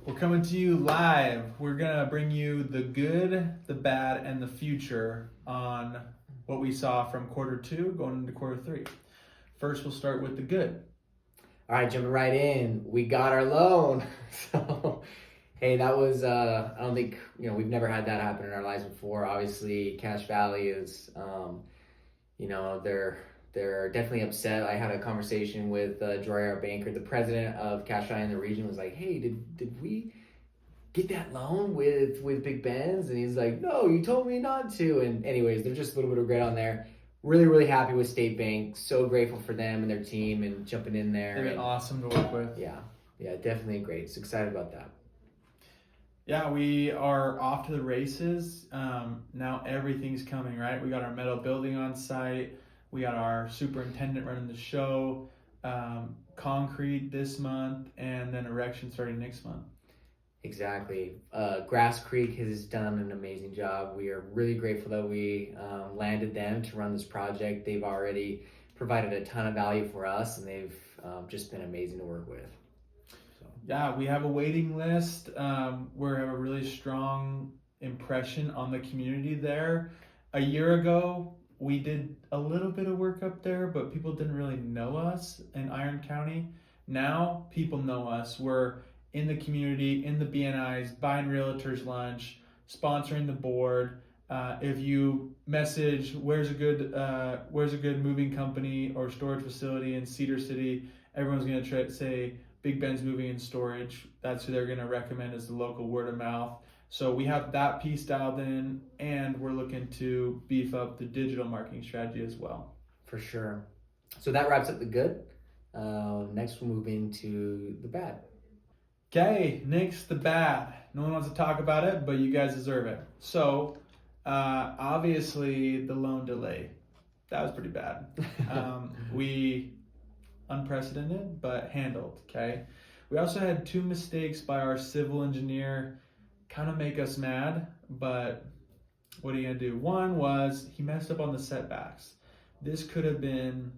We're coming to you live. We're going to bring you the good, the bad, and the future on what we saw from quarter two going into quarter three. First, we'll start with the good. All right, jumping right in. We got our loan. So, hey, that was, I don't think, we've never had that happen in our lives before. Obviously, Cache Valley is, they're definitely upset. I had a conversation with Joy, our banker. The president of Cache Valley in the region was like, hey, did we get that loan with Big Ben's? And he's like, no, you told me not to. And anyways, there's just a little bit of regret on there. Really, really happy with State Bank. So grateful for them and their team and jumping in there. They've been awesome to work with. Yeah, definitely great. So excited about that. Yeah, we are off to the races. Now everything's coming, right? We got our metal building on site. We got our superintendent running the show. Concrete this month, and then erection starting next month. Exactly. Grass Creek has done an amazing job. We are really grateful that we landed them to run this project. They've already provided a ton of value for us, and they've just been amazing to work with. So. Yeah, we have a waiting list. We have a really strong impression on the community there. A year ago, we did a little bit of work up there, but people didn't really know us in Iron County. Now, people know us. We're in the community, in the BNIs, buying realtors lunch, sponsoring the board. If you message where's a good moving company or storage facility in Cedar City, everyone's gonna try to say Big Ben's Moving and Storage. That's who they're gonna recommend as the local word of mouth. So we have that piece dialed in, and we're looking to beef up the digital marketing strategy as well. For sure. So that wraps up the good. Next, we'll move into the bad. Okay, next the bad. No one wants to talk about it, but you guys deserve it. So, obviously, the loan delay. That was pretty bad. We unprecedented, but handled, okay? We also had 2 mistakes by our civil engineer, kind of make us mad, but what are you gonna do? One was he messed up on the setbacks. This could have been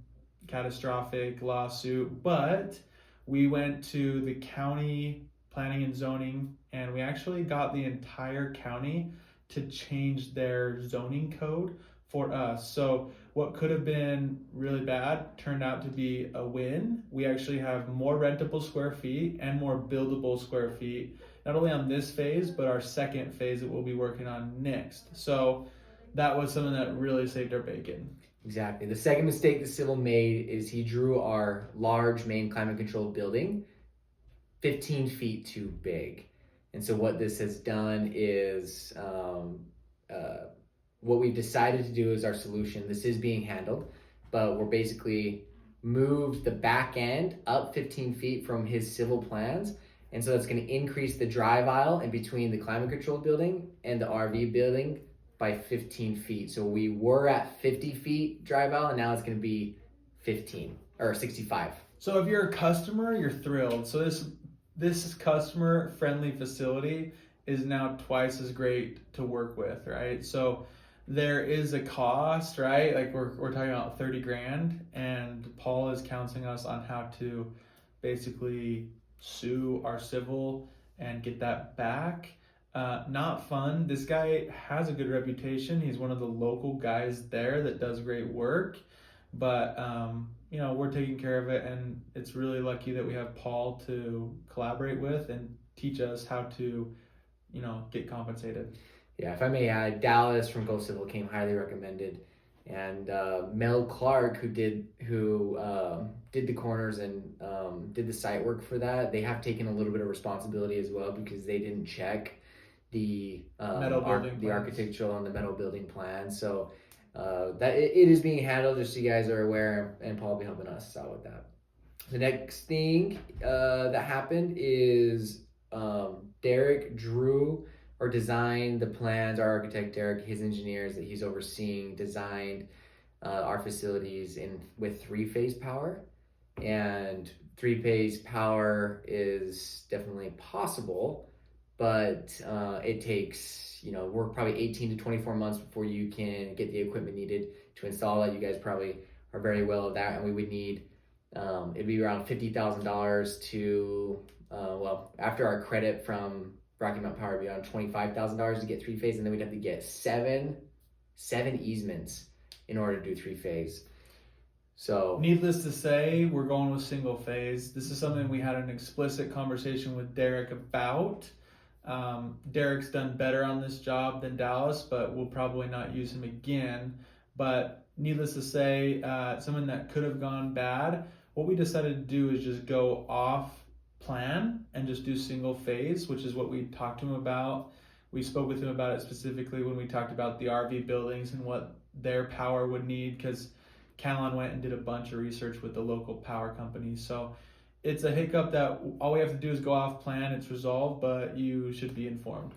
catastrophic lawsuit, but we went to the county planning and zoning, and we actually got the entire county to change their zoning code for us. So what could have been really bad turned out to be a win. We actually have more rentable square feet and more buildable square feet, not only on this phase, but our second phase that we'll be working on next. So that was something that really saved our bacon. Exactly. The second mistake the civil made is he drew our large main climate controlled building 15 feet too big. And so what this has done is what we've decided to do is our solution. This is being handled, but we're basically moved the back end up 15 feet from his civil plans. And so that's going to increase the drive aisle in between the climate controlled building and the RV building by 15 feet. So we were at 50 feet drive aisle, and now it's going to be 15 or 65. So if you're a customer, you're thrilled. So this customer friendly facility is now twice as great to work with, right? So there is a cost, right? Like we're talking about 30 grand, and Paul is counseling us on how to basically sue our civil and get that back. Not fun. This guy has a good reputation. He's one of the local guys there that does great work, but we're taking care of it, and it's really lucky that we have Paul to collaborate with and teach us how to get compensated. Yeah, if I may add, Dallas from Go Civil came highly recommended, and Mel Clark, who did the corners and did the site work for that, they have taken a little bit of responsibility as well, because they didn't check the architectural and the metal building plan. So that it is being handled, just so you guys are aware, and Paul will be helping us out with that. The next thing that happened is Derek drew or designed the plans. Our architect Derek, his engineers that he's overseeing, designed our facilities with 3-phase power, and 3-phase power is definitely possible, but it takes we're probably 18 to 24 months before you can get the equipment needed to install that. You guys probably are very well at that, and we would need it'd be around $50,000 to after our credit from Rocky Mountain Power, it'd be on $25,000 to get 3-phase, and then we'd have to get seven easements in order to do 3-phase. So needless to say, we're going with single phase. This is something we had an explicit conversation with Derek about. Derek's done better on this job than Dallas, but we'll probably not use him again. But needless to say, something that could have gone bad, what we decided to do is just go off plan and just do single phase, which is what we talked to him about. We spoke with him about it specifically when we talked about the RV buildings and what their power would need, because Callan went and did a bunch of research with the local power company. So it's a hiccup that all we have to do is go off plan. It's resolved, but you should be informed.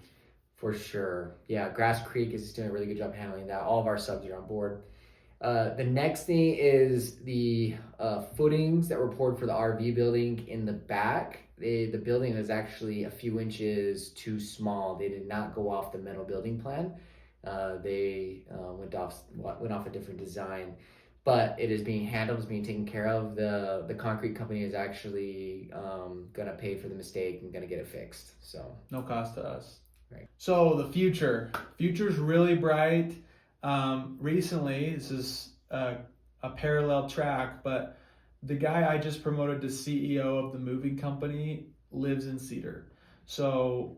For sure. Yeah, Grass Creek is doing a really good job handling that. All of our subs are on board. The next thing is the footings that were poured for the RV building in the back. The building was actually a few inches too small. They did not go off the metal building plan. They went off a different design. But it is being handled, it's being taken care of. The concrete company is actually going to pay for the mistake and going to get it fixed. So no cost to us. Right. So the future's really bright. Recently, this is a parallel track, but the guy I just promoted to CEO of the moving company lives in Cedar. So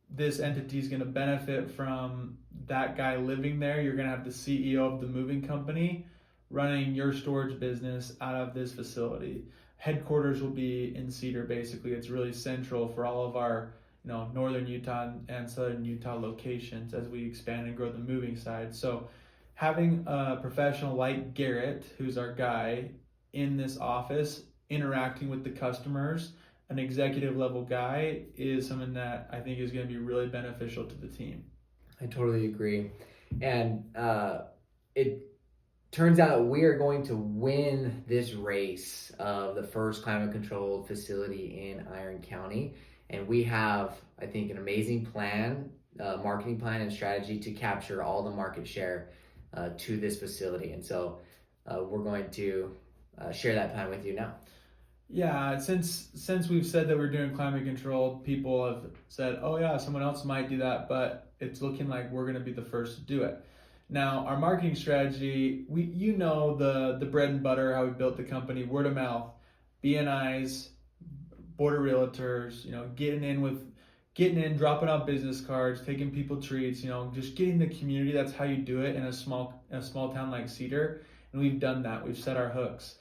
this entity is going to benefit from that guy living there. You're going to have the CEO of the moving company running your storage business out of this facility. Headquarters will be in Cedar. Basically, it's really central for all of our northern Utah and southern Utah locations as we expand and grow the moving side. So having a professional like Garrett, who's our guy, in this office interacting with the customers, an executive level guy, is something that I think is going to be really beneficial to the team. I totally agree. And it turns out we are going to win this race of the first climate controlled facility in Iron County. And we have, I think, an amazing plan, marketing plan and strategy to capture all the market share to this facility. And so we're going to share that plan with you now. Yeah, since we've said that we're doing climate control, people have said, oh yeah, someone else might do that, but it's looking like we're going to be the first to do it. Now, our marketing strategy, the bread and butter, how we built the company, word of mouth, BNIs, border realtors, getting in, dropping off business cards, taking people treats, just getting the community. That's how you do it in a small town like Cedar. And we've done that. We've set our hooks.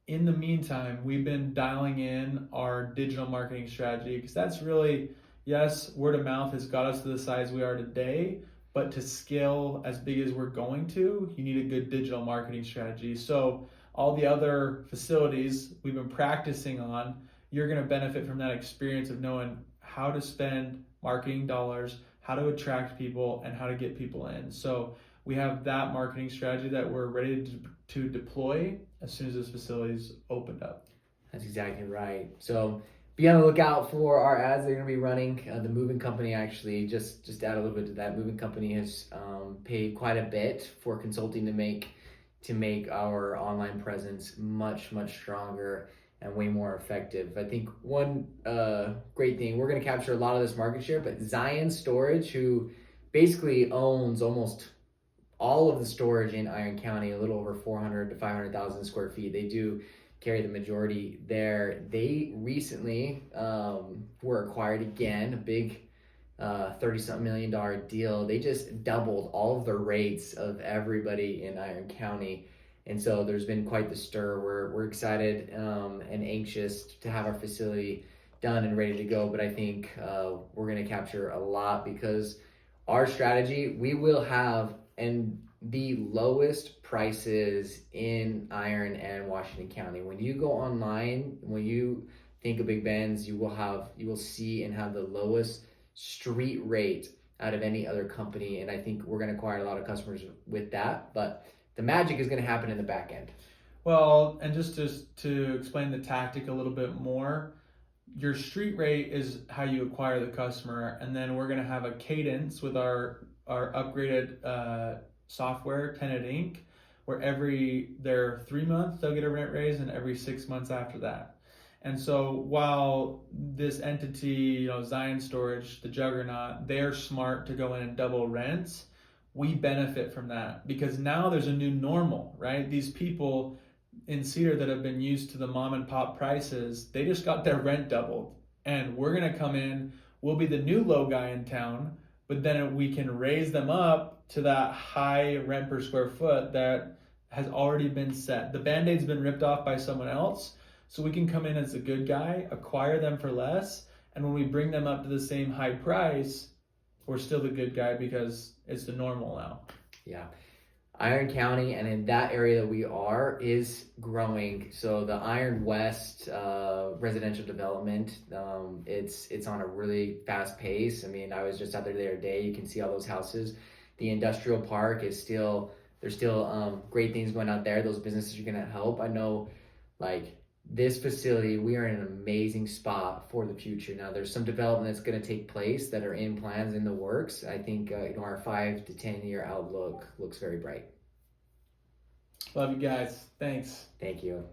In the meantime, we've been dialing in our digital marketing strategy, because that's really, yes, word of mouth has got us to the size we are today, but to scale as big as we're going to, you need a good digital marketing strategy. So all the other facilities we've been practicing on, you're going to benefit from that experience of knowing how to spend marketing dollars, how to attract people, and how to get people in. So we have that marketing strategy that we're ready to deploy as soon as this facility's opened up. That's exactly right. So be on the lookout for our ads that are going to be running. The moving company, actually, just to add a little bit to that, moving company has paid quite a bit for consulting to make our online presence much stronger and way more effective. I think one great thing, we're going to capture a lot of this market share, but Zion Storage, who basically owns almost all of the storage in Iron County, a little over 400 to 500,000 square feet, they do carry the majority there. They recently were acquired again, a big $30-something million deal. They just doubled all of the rates of everybody in Iron County. And so there's been quite the stir. We're excited and anxious to have our facility done and ready to go. But I think we're going to capture a lot, because our strategy, we will have the lowest prices in Iron and Washington County. When you go online, when you think of Big Ben's, you will see and have the lowest street rate out of any other company. And I think we're going to acquire a lot of customers with that. But the magic is going to happen in the back end. Well, and just to explain the tactic a little bit more, your street rate is how you acquire the customer, and then we're going to have a cadence with our upgraded software, Tenant Inc., where every their 3 months they'll get a rent raise, and every 6 months after that. And so while this entity, Zion Storage, the juggernaut, they're smart to go in and double rents, we benefit from that because now there's a new normal, right? These people in Cedar that have been used to the mom and pop prices, they just got their rent doubled. And we're going to come in, we'll be the new low guy in town, but then we can raise them up to that high rent per square foot that has already been set. The band-aid's been ripped off by someone else, so we can come in as a good guy, acquire them for less, and when we bring them up to the same high price, we're still the good guy because it's the normal now. Yeah. Iron County and in that area that we are is growing. So the Iron West residential development, it's on a really fast pace. I mean, I was just out there the other day. You can see all those houses. The industrial park is still, there's still great things going out there. Those businesses are going to help. I know, like, this facility, we are in an amazing spot for the future. Now, there's some development that's going to take place that are in plans in the works. I think our 5 to 10 year outlook looks very bright. Love you guys. Thanks. Thank you.